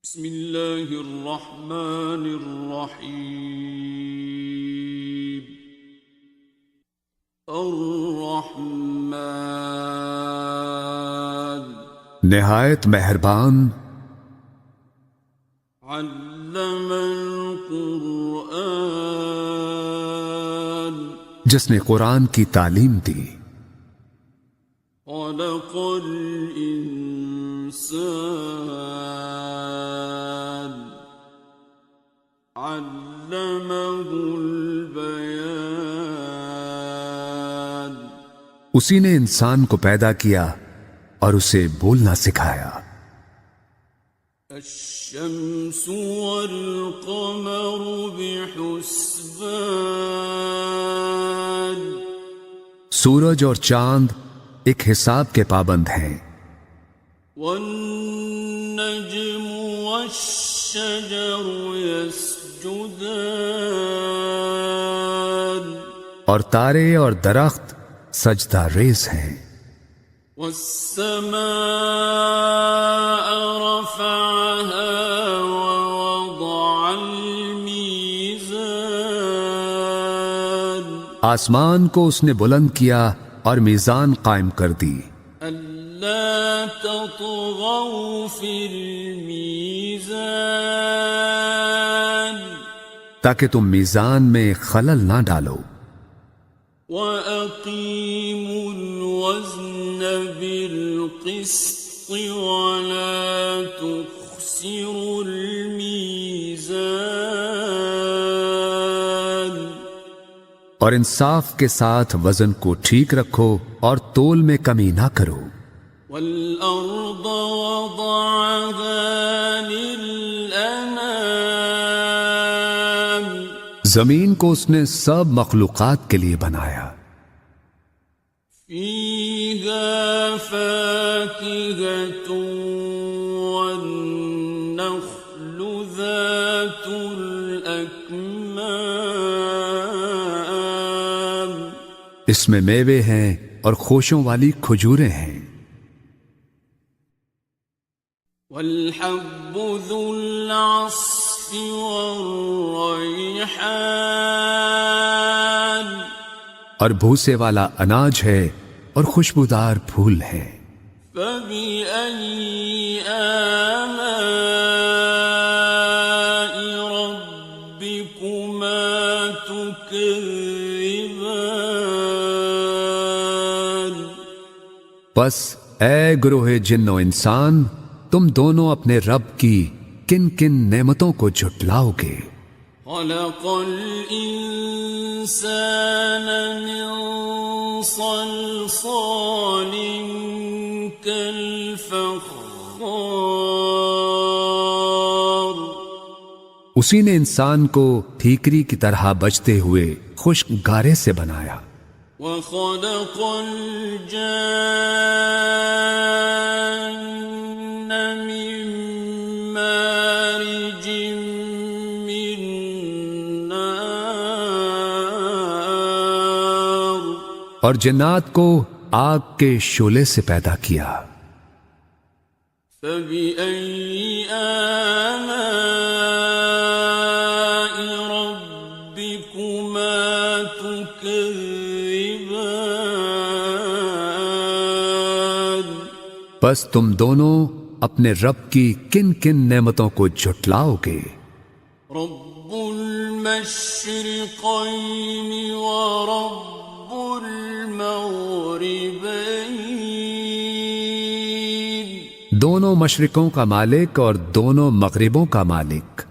بسم اللہ الرحمن الرحیم الرحمن نہایت مہربان، علم القرآن جس نے قرآن کی تعلیم دی، خلق الانسان علمہ البیان اسی نے انسان کو پیدا کیا اور اسے بولنا سکھایا۔ الشمس والقمر بحسبان سورج اور چاند ایک حساب کے پابند ہیں، والنجم والشجر يسجدان اور تارے اور درخت سجدہ ریز ہیں۔ والسماء رفعها ووضع الميزان آسمان کو اس نے بلند کیا اور میزان قائم کر دی، ألا تطغوا في الميزان تاکہ تم میزان میں خلل نہ ڈالو، وَأَقِيمُوا الْوَزْنَ بِالْقِسْطِ وَلَا تُخْسِرُوا الْمِيزَانَ اور انصاف کے ساتھ وزن کو ٹھیک رکھو اور تول میں کمی نہ کرو۔ وَالْأَرْضَ وَضَعَهَا لِلْأَنَامِ زمین کو اس نے سب مخلوقات کے لیے بنایا، فِيهَا فَاكِهَةٌ وَالنَّخْلُ ذَاتُ الْأَكْمَامِ اس میں میوے ہیں اور خوشوں والی کھجوریں ہیں، وَالْحَبُّ ذُو الْعَصْفِ وَالرَّيْحَانِ اور بھوسے والا اناج ہے اور خوشبودار پھول ہیں۔ فَبِأَيِّ آلَاءِ رَبِّكُمَا تُكَذِّبَانِ بس اے گروہ جن و انسان، تم دونوں اپنے رب کی کن کن نعمتوں کو جھٹلاؤ گے۔ خَلَقَ الْإِنسَانَ مِنْ صَلْصَالٍ كَالْفَخَّارِ اسی نے انسان کو ٹھیکری کی طرح بجتے ہوئے خشک گارے سے بنایا، وَخَلَقَ الْجَانَّ مِن مَّارِجٍ مِّن نَّارٍ اور جنات کو آگ کے شعلے سے پیدا کیا۔ فَبِأَيِّ آلَاءِ رَبِّكُمَا تُكَذِّبَانِ بس تم دونوں اپنے رب کی کن کن نعمتوں کو جھٹلاؤ گے۔ رب المشرقين ورب المغربين دونوں مشرقوں کا مالک اور دونوں مغربوں کا مالک،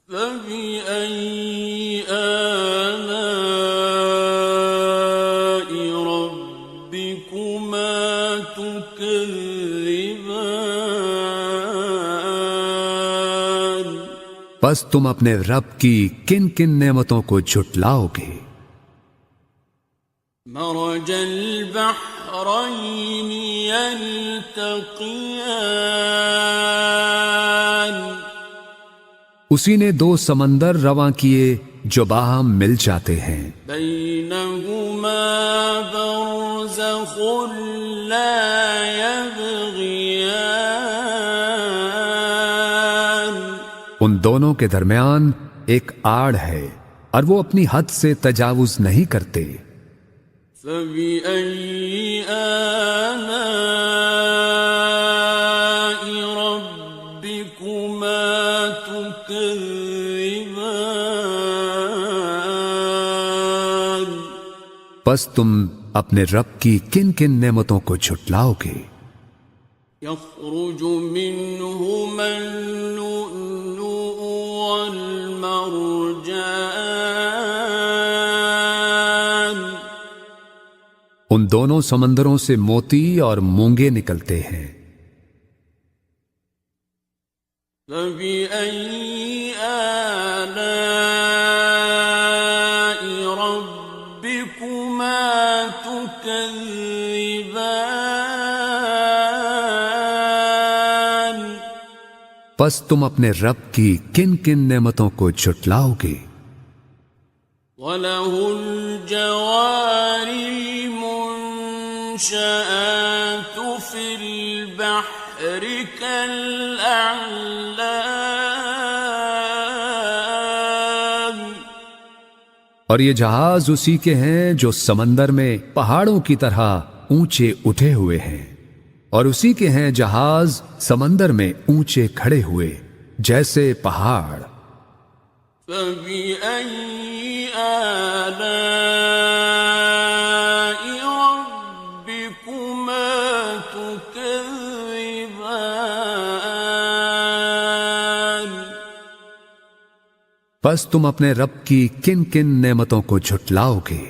فبأي آلاء ربكما تكذبان بس تم اپنے رب کی کن کن نعمتوں کو جھٹلاؤ گے۔ مرج البحرين يلتقيان اسی نے دو سمندر رواں کیے جو باہم مل جاتے ہیں، بينهما برزخ لا يبغيان ان دونوں کے درمیان ایک آڑ ہے اور وہ اپنی حد سے تجاوز نہیں کرتے۔ فبأي آلاء ربكما تكذبان؟ پس تم اپنے رب کی کن کن نعمتوں کو جھٹلاؤ گے؟ يخرج منهما اللؤلؤ والمرجان۔ ان دونوں سمندروں سے موتی اور مونگے نکلتے ہیں۔ فبأي آلاء ربكما تكذبان؟ پس تم اپنے رب کی کن کن نعمتوں کو جھٹلاؤ گے؟ وَلَهُ الْجَوَارِ الْمُنشَآتُ فِي الْبَحْرِ كَالْأَعْلَامِ۔ اور یہ جہاز اسی کے ہیں جو سمندر میں پہاڑوں کی طرح اونچے اٹھے ہوئے ہیں، اور اسی کے ہیں جہاز سمندر میں اونچے کھڑے ہوئے جیسے پہاڑ۔ فَبِأَيِّ آلَاءِ رَبِّكُمَا تُكَذِّبَانِ؟ پس تم اپنے رب کی کن کن نعمتوں کو جھٹلاؤ گے؟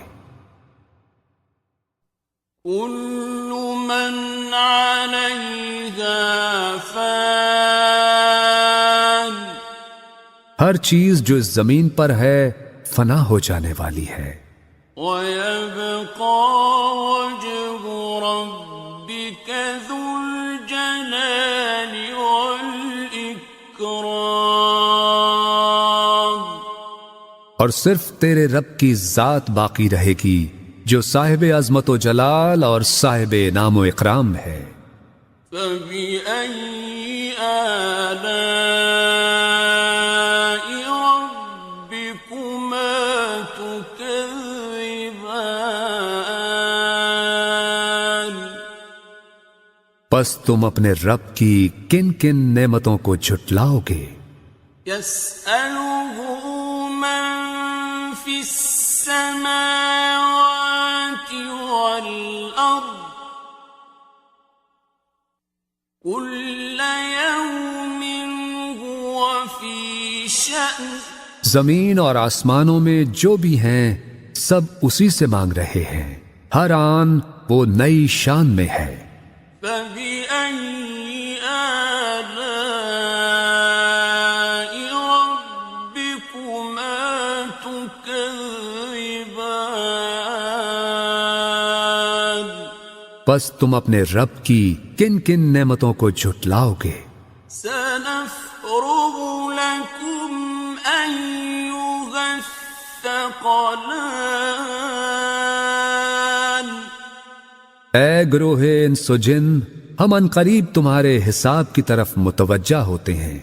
كُلُّ مَنْ عَلَيْهَا فَانٍ۔ ہر چیز جو اس زمین پر ہے فنا ہو جانے والی ہے، وَيَبْقَى وَجْهُ رَبِّكَ ذُو الْجَلَالِ وَالْإِكْرَامِ۔ اور صرف تیرے رب کی ذات باقی رہے گی جو صاحب عظمت و جلال اور صاحب انعام و اکرام ہے۔ فَبِأَيِّ آلَاءِ رَبِّكُمَا تُكَذِّبَانِ؟ پس تم اپنے رب کی کن کن نعمتوں کو جھٹلاؤ گے؟ يَسْأَلُهُ مَن فِي السَّمَاوَاتِ وَالْأَرْضِ كُلَّ يَوْمٍ هُوَ فِي شَأْنٍ۔ زمین اور آسمانوں میں جو بھی ہیں سب اسی سے مانگ رہے ہیں، ہر آن وہ نئی شان میں ہے۔ فَبِأَيِّ آلَاءِ رَبِّكُمَا تُكَذِّبَانِ؟ پس تم اپنے رب کی کن کن نعمتوں کو جھٹلاؤ گے؟ سَنَفْرُغُ لَكُمْ أَيُّهَ الثَّقَلَانِ۔ اے گروہ انس و جن، ہم عنقریب تمہارے حساب کی طرف متوجہ ہوتے ہیں۔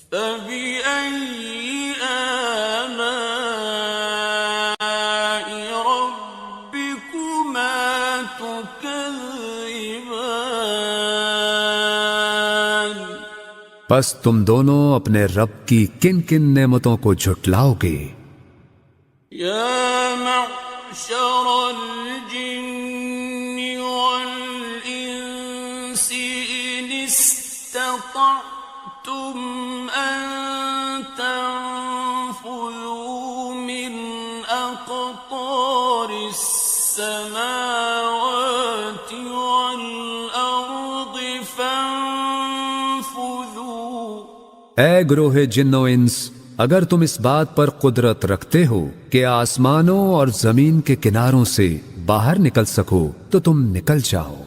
فَبِأَيِّ آلَاءِ رَبِّكُمَا تُكَذِّبَانِ؟ پس تم دونوں اپنے رب کی کن کن نعمتوں کو جھٹلاؤ گے؟ يَا مَعْشَرَ الْجِنِّ وَالْإِنسِ إِنِ اسْتَطَعْتُمْ أَن تَنفُذُوا مِنْ أَقْطَارِ السَّمَاوَاتِ وَالْأَرْضِ فَانفُذُوا۔ اے گروہ جن و انس، اگر تم اس بات پر قدرت رکھتے ہو کہ آسمانوں اور زمین کے کناروں سے باہر نکل سکو تو تم نکل جاؤ۔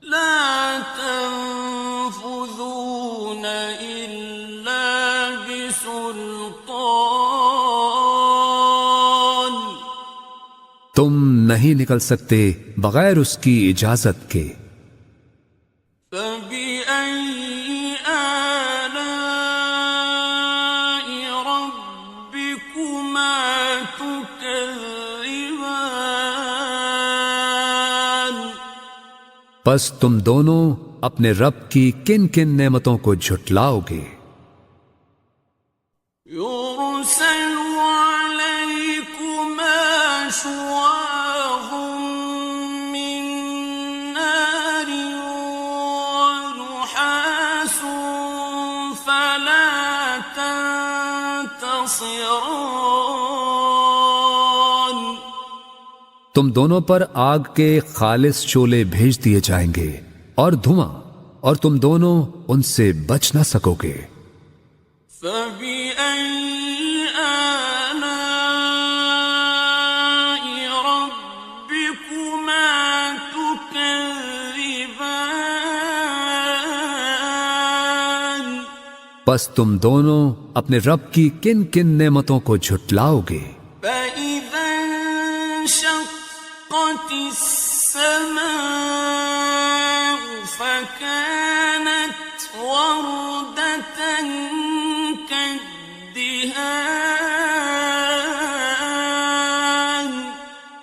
لا تنفذون إلا بسلطان۔ تم نہیں نکل سکتے بغیر اس کی اجازت کے۔ فبأي آلاء پس تم دونوں اپنے رب کی کن کن نعمتوں کو جھٹلاؤ گے؟ يرسل عليكما شواظ من نار ونحاس فلا تنتصران تم دونوں پر آگ کے خالص شعلے بھیج دیے جائیں گے اور دھواں، اور تم دونوں ان سے بچ نہ سکو گے۔ فَبِأَيِّ آلَاءِ رَبِّكُمَا تُكَذِّبَانِ پس تم دونوں اپنے رب کی کن کن نعمتوں کو جھٹلاؤ گے؟ فَإِذَا انشَقَّتِ السَّمَاءُ فَكَانَتْ وَرْدَةً كَالدِّهَانِ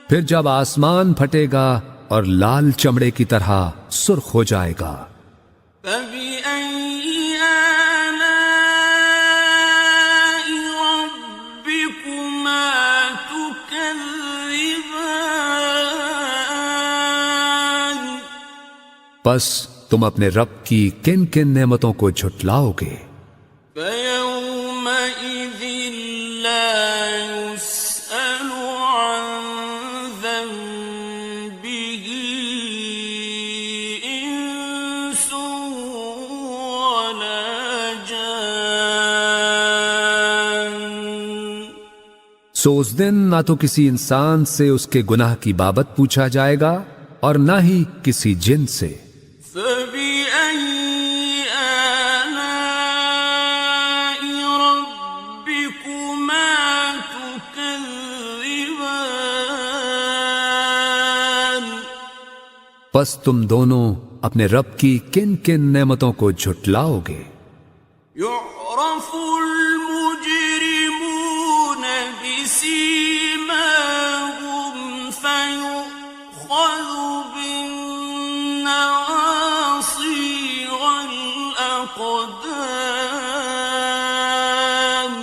پھر جب آسمان پھٹے گا اور لال چمڑے کی طرح سرخ ہو جائے گا۔ فَبِأَيِّ آلَاءِ رَبِّكُمَا تُكَذِّبَانِ پس تم اپنے رب کی کن کن نعمتوں کو جھٹلاؤ گے؟ فَيَوْمَئِذٍ لَا يُسْأَلُ عَنْ ذَنبِهِ إِنسٌ وَلَا جَانٌّ سو اس دن نہ تو کسی انسان سے اس کے گناہ کی بابت پوچھا جائے گا اور نہ ہی کسی جن سے۔ فَبِأَيِّ آلَاءِ رَبِّكُمَا تُكَذِّبَانِ پس تم دونوں اپنے رب کی کن کن نعمتوں کو جھٹلاؤ گے؟ يُعْرَفُ الْمُجْرِمُونَ بِسِيمَاهُمْ فَيُؤْخَذُ بِالنَّوَاصِي وَالْأَقْدَامِ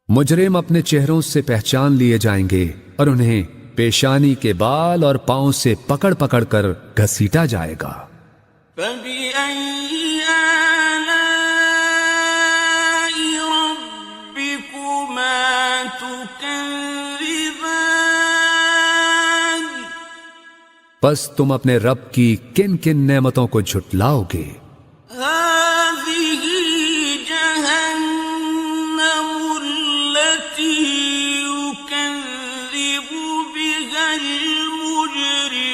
مجرم اپنے چہروں سے پہچان لیے جائیں گے اور انہیں پیشانی کے بال اور پاؤں سے پکڑ پکڑ کر گھسیٹا جائے گا۔ فَبِأَيِّ آلَاءِ رَبِّكُمَا تُكَذِّبَانِ پس تم اپنے رب کی کن کن نعمتوں کو جھٹلاؤ گے؟ هَٰذِهِ جَهَنَّمُ الَّتِي يُكَذِّبُ بِهَا الْمُجْرِمُونَ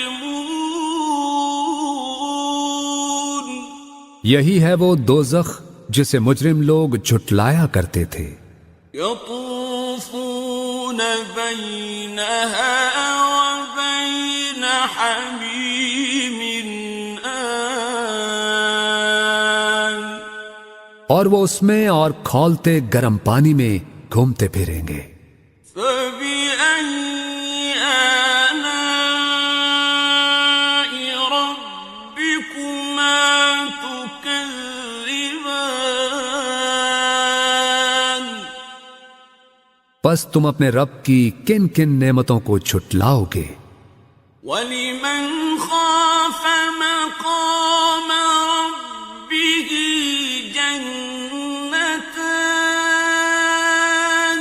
یہی ہے وہ دوزخ جسے مجرم لوگ جھٹلایا کرتے تھے۔ يَطُوفُونَ بَيْنَهَا وَبَيْنَ حَمِيمٍ آنٍ اور وہ اس میں اور کھولتے گرم پانی میں گھومتے پھریں گے۔ فَبِأَيِّ آلَاءِ رَبِّكُمَا تُكَذِّبَانِ پس تم اپنے رب کی کن کن نعمتوں کو جھٹلاؤ گے؟ وَلِمَنْ خَافَ مَقَامَ رَبِّهِ جَنَّتَانِ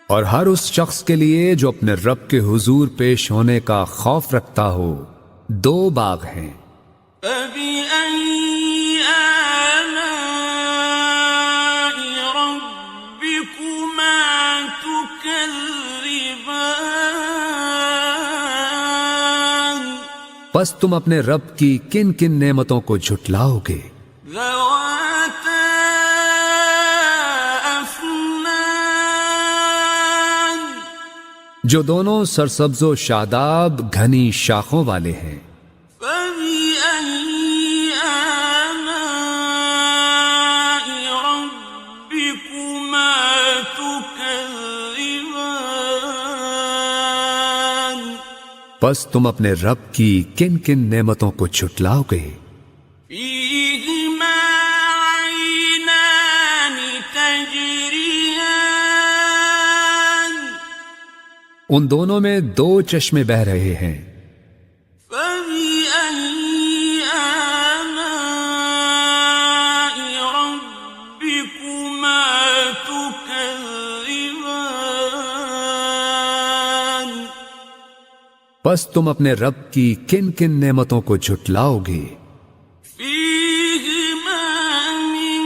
اور ہر اس شخص کے لیے جو اپنے رب کے حضور پیش ہونے کا خوف رکھتا ہو دو باغ ہیں۔ فَبِأَيِّ آلَاءِ رَبِّكُمَا تُكَذِّبَانِ پس تم اپنے رب کی کن کن نعمتوں کو جھٹلاؤ گے؟ ذَوَاتَا أَفْنَانٍ جو دونوں سرسبز و شاداب گھنی شاخوں والے ہیں۔ فَبِأَيِّ آلَاءِ رَبِّكُمَا تُكَذِّبَانِ پس تم اپنے رب کی کن کن نعمتوں کو جھٹلاؤ گے؟ فيهما عينان تجريان ان دونوں میں دو چشمے بہ رہے ہیں، فبأي آلاء ربكما تكذبان پس تم اپنے رب کی کن کن نعمتوں کو جھٹلاؤ گے؟ فيهما من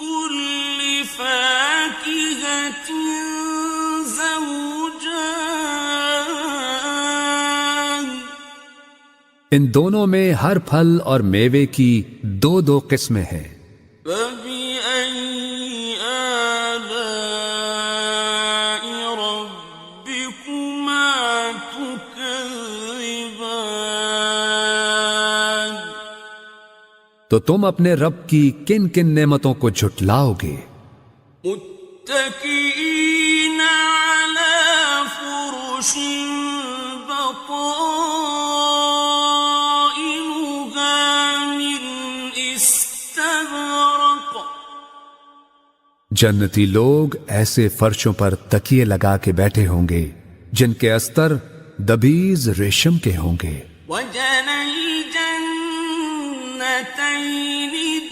كل فاكهة زوجان ان دونوں میں ہر پھل اور میوے کی دو دو قسمیں ہیں، فبأي آلاء ربكما تكذبان تو تم اپنے رب کی کن کن نعمتوں کو جھٹلاؤ گے؟ متكئين على فرش بطائنها من استبرق جنتی لوگ ایسے فرشوں پر تکیے لگا کے بیٹھے ہوں گے جن کے استر دبیز ریشم کے ہوں گے، وجنى الجنتين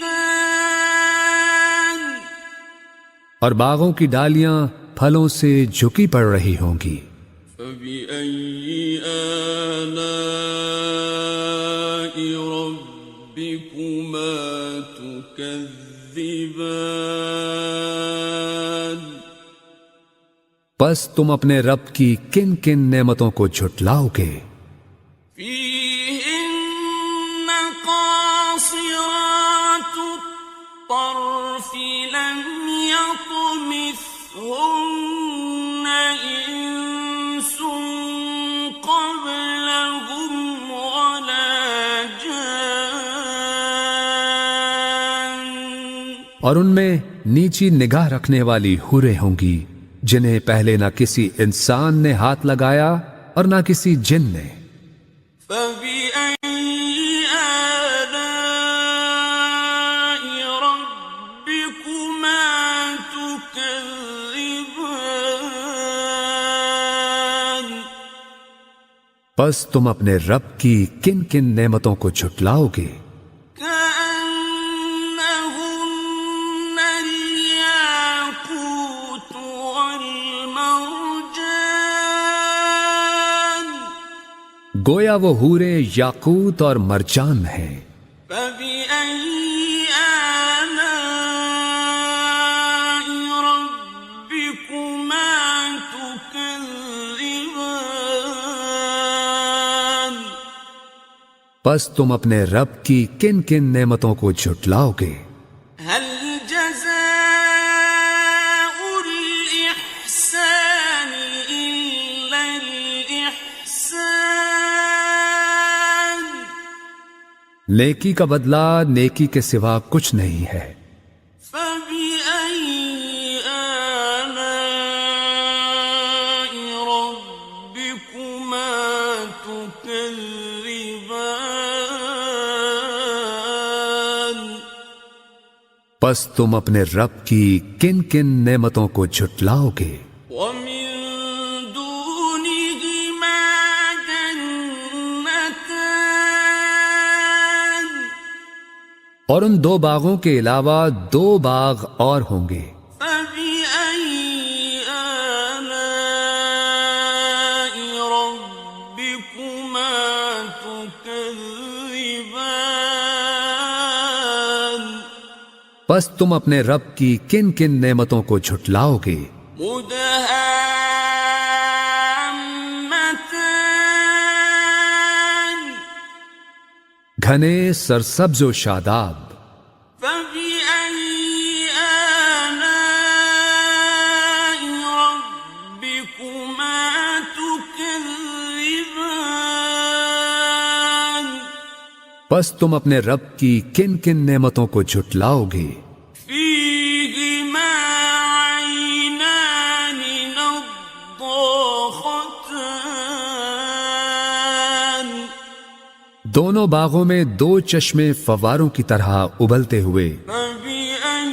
دان اور باغوں کی ڈالیاں پھلوں سے جھکی پڑ رہی ہوں گی۔ فبأي آلاء ربكما تكذبان پس تم اپنے رب کی کن کن نعمتوں کو جھٹلاؤ گے؟ فيهن قاصرات الطرف لم يطمثهن إنس قبلهم ولا جان اور ان میں نیچی نگاہ رکھنے والی حوریں ہوں گی جنہیں پہلے نہ کسی انسان نے ہاتھ لگایا اور نہ کسی جن نے۔ فبأي آلاء ربكما تكذبان پس تم اپنے رب کی کن کن نعمتوں کو جھٹلاؤ گے؟ كأنهن الياقوت والمرجان گویا وہ حوریں یاقوت اور مرجان ہیں۔ فبأي آلاء ربكما تكذبان پس تم اپنے رب کی کن کن نعمتوں کو جھٹلاؤ گے؟ هل جزاء الإحسان إلا الإحسان نیکی کا بدلہ نیکی کے سوا کچھ نہیں ہے۔ فبأي آلاء ربكما تكذبان پس تم اپنے رب کی کن کن نعمتوں کو جھٹلاؤ گے؟ ومن دونهما جنتان اور ان دو باغوں کے علاوہ دو باغ اور ہوں گے۔ فبأي آلاء ربكما تكذبان پس تم اپنے رب کی کن کن نعمتوں کو جھٹلاؤ گے؟ مدهامتان گھنے سرسبز و شاداب۔ فبأي آلاء ربكما تكذبان پس تم اپنے رب کی کن کن نعمتوں کو جھٹلاؤ گے؟ فيهما عينان نضاختان دونوں باغوں میں دو چشمے فواروں کی طرح ابلتے ہوئے. فبأي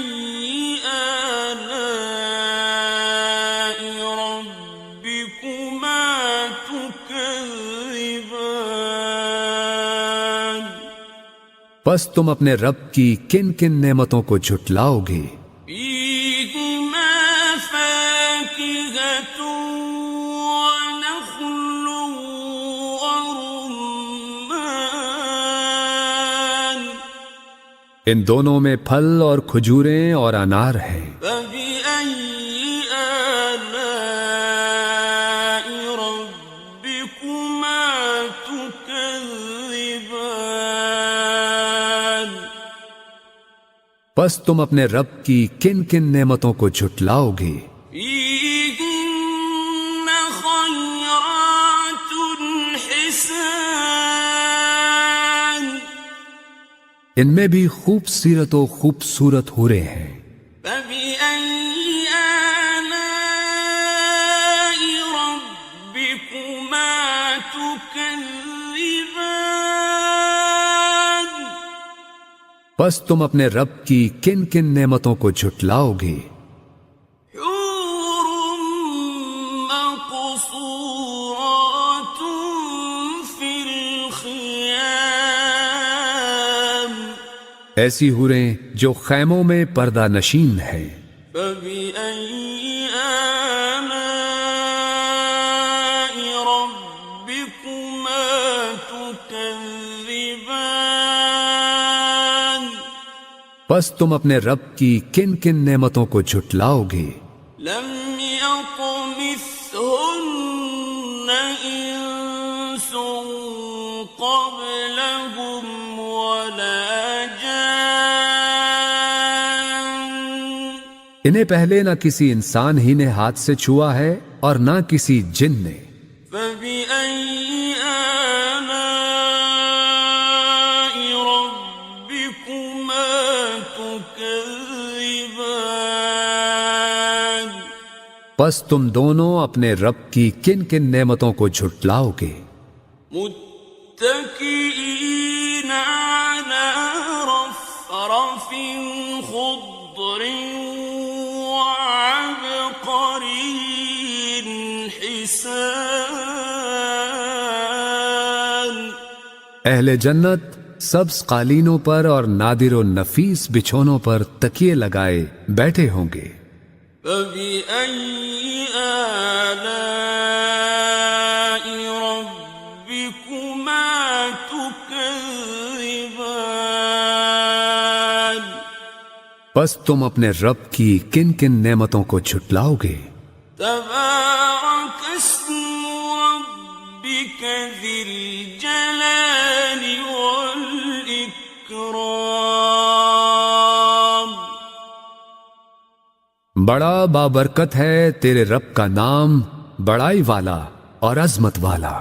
آلاء ربكما تكذبان پس تم اپنے رب کی کن کن نعمتوں کو جھٹلاؤ گے؟ فيهما فاكهة ونخل ورمان ان دونوں میں پھل اور کھجوریں اور انار ہیں. فبأي آلاء ربكما تكذبان پس تم اپنے رب کی کن کن نعمتوں کو جھٹلاؤ گے؟ فيهن خيرات حسان ان میں بھی خوبصورت و خوبصورت حوریں ہیں. فبأي آلاء ربكما تكذبان پس تم اپنے رب کی کن کن نعمتوں کو جھٹلاؤ گے؟ حور مقصورات في الخيام ایسی حوریں جو خیموں میں پردہ نشین ہیں. فبأي آلاء ربكما تكذبان پس تم اپنے رب کی کن کن نعمتوں کو جھٹلاؤ گے؟ لم يطمثهن إنس قبلهم ولا جان انہیں پہلے نہ کسی انسان ہی نے ہاتھ سے چھوا ہے اور نہ کسی جن نے. فبأي آلاء ربكما تكذبان پس تم دونوں اپنے رب کی کن کن نعمتوں کو جھٹلاؤ گے؟ متكئين على رفرف خضر وعبقري حسان اہل جنت سبز قالینوں پر اور نادر و نفیس بچھونوں پر تکیے لگائے بیٹھے ہوں گے. فبأي آلاء ربكما تكذبان پس تم اپنے رب کی کن کن نعمتوں کو جھٹلاؤ گے؟ تبارك اسم ربك ذي الجلال والإكرام بڑا بابرکت ہے تیرے رب کا نام، بڑائی والا اور عظمت والا.